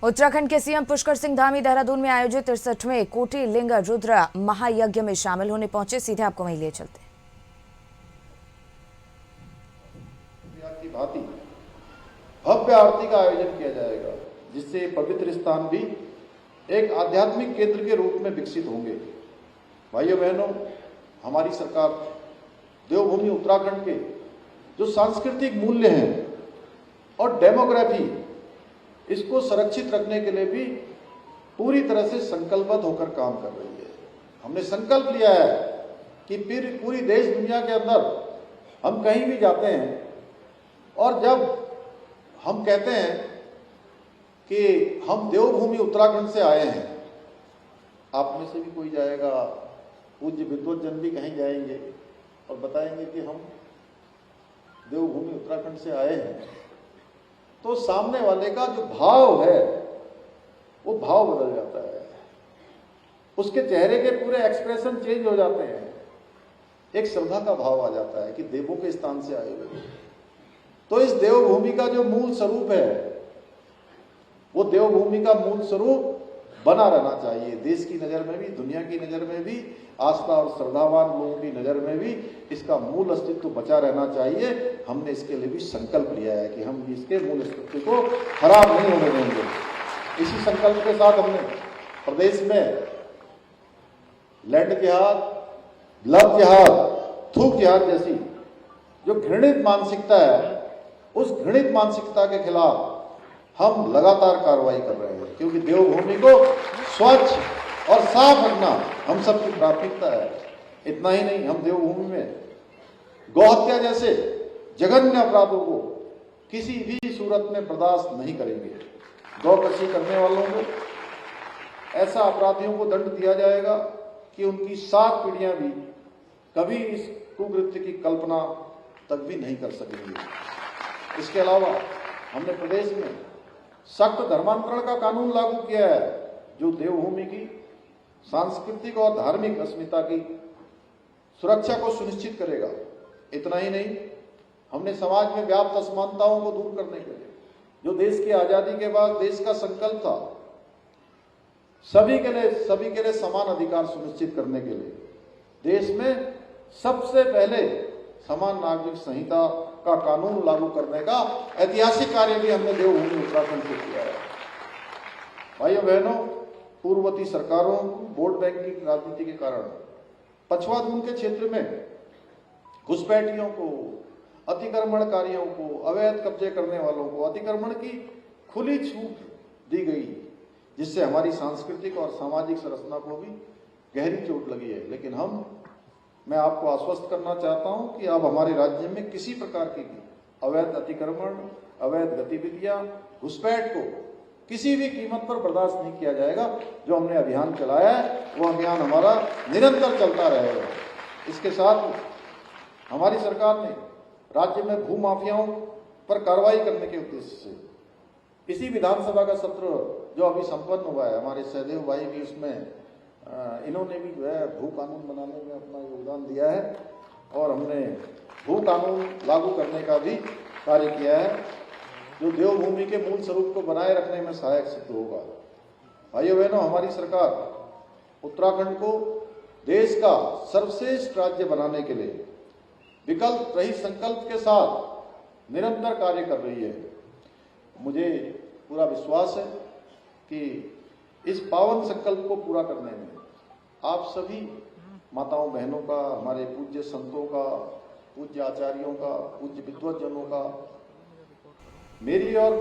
उत्तराखंड के सीएम पुष्कर सिंह धामी देहरादून में आयोजित 63वें कोटि लिंग रुद्र महायज्ञ में शामिल होने पहुंचे। सीधे आपको वहीं ले चलते। की भांति भव्य आरती का आयोजन किया जाएगा, जिससे पवित्र स्थान भी एक आध्यात्मिक केंद्र के रूप में विकसित होंगे। भाइयों बहनों, हमारी सरकार देवभूमि उत्तराखंड के जो सांस्कृतिक मूल्य हैं और डेमोग्राफी, इसको संरक्षित रखने के लिए भी पूरी तरह से संकल्पबद्ध होकर काम कर रही है। हमने संकल्प लिया है कि फिर पूरी देश दुनिया के अंदर हम कहीं भी जाते हैं और जब हम कहते हैं कि हम देवभूमि उत्तराखंड से आए हैं, आप में से भी कोई जाएगा, पूज्य विद्वज्जन भी कहीं जाएंगे और बताएंगे कि हम देवभूमि उत्तराखंड से आए हैं, तो सामने वाले का जो भाव है वो भाव बदल जाता है, उसके चेहरे के पूरे एक्सप्रेशन चेंज हो जाते हैं। एक श्रद्धा का भाव आ जाता है कि देवों के स्थान से आए हुए। तो इस देवभूमि का जो मूल स्वरूप है, वो देवभूमि का मूल स्वरूप बना रहना चाहिए। देश की नजर में भी, दुनिया की नजर में भी, आस्था और श्रद्धावान लोगों की नजर में भी इसका मूल अस्तित्व बचा रहना चाहिए। हमने इसके लिए भी संकल्प लिया है कि हम इसके मूल अस्तित्व को खराब नहीं होने देंगे। इसी संकल्प के साथ हमने प्रदेश में लैंड जिहाद, लव जिहाद, थूक जिहाद जैसी जो घृणित मानसिकता है, उस घृणित मानसिकता के खिलाफ हम लगातार कार्रवाई कर रहे हैं, क्योंकि देवभूमि को स्वच्छ और साफ रखना हम सबकी प्राथमिकता है। इतना ही नहीं, हम देवभूमि में गौहत्या जैसे जघन्य अपराधों को किसी भी सूरत में बर्दाश्त नहीं करेंगे। गौकशी करने वालों को, ऐसा अपराधियों को दंड दिया जाएगा कि उनकी 7 पीढ़ियां भी कभी इस कुकृत्य की कल्पना तक भी नहीं कर सकेंगे। इसके अलावा हमने प्रदेश में सख्त धर्मांतरण का कानून लागू किया है, जो देवभूमि की सांस्कृतिक और धार्मिक अस्मिता की सुरक्षा को सुनिश्चित करेगा। इतना ही नहीं, हमने समाज में व्याप्त असमानताओं को दूर करने के लिए, जो देश की आजादी के बाद देश का संकल्प था, सभी के लिए समान अधिकार सुनिश्चित करने के लिए देश में सबसे पहले समान नागरिक संहिता का कानून लागू करने का ऐतिहासिक कार्य भी हमने देवभूमि उत्तराखंड से किया है। भाइयों बहनों, पूर्ववर्ती सरकारों, वोट बैंक की राजनीति के कारण पछवा दून के क्षेत्र में घुसपैठियों को, अतिक्रमणकारियों को, अवैध कब्जे करने वालों को अतिक्रमण की खुली छूट दी गई, जिससे हमारी सांस्कृतिक और सामाजिक संरचना को भी गहरी चोट लगी है। लेकिन मैं आपको आश्वस्त करना चाहता हूं कि अब हमारे राज्य में किसी प्रकार की अवैध अतिक्रमण, अवैध गतिविधियां, घुसपैठ को किसी भी कीमत पर बर्दाश्त नहीं किया जाएगा। जो हमने अभियान चलाया है, वो अभियान हमारा निरंतर चलता रहेगा। इसके साथ हमारी सरकार ने राज्य में भू माफियाओं पर कार्रवाई करने के उद्देश्य से इसी विधानसभा का सत्र जो अभी संपन्न हुआ है, हमारे सहदेव भाई भी उसमें इन्होंने भी जो है भू कानून बनाने में अपना योगदान दिया है और हमने भू कानून लागू करने का भी कार्य किया है, जो देवभूमि के मूल स्वरूप को बनाए रखने में सहायक सिद्ध होगा। भाइयों बहनों, हमारी सरकार उत्तराखंड को देश का सर्वश्रेष्ठ राज्य बनाने के लिए विकल्प रहित संकल्प के साथ निरंतर कार्य कर रही है। मुझे पूरा विश्वास है कि इस पावन संकल्प को पूरा करने में आप सभी माताओं बहनों का, हमारे पूज्य संतों का, पूज्य आचार्यों का, पूज्य विद्वज्जनों का, मेरी और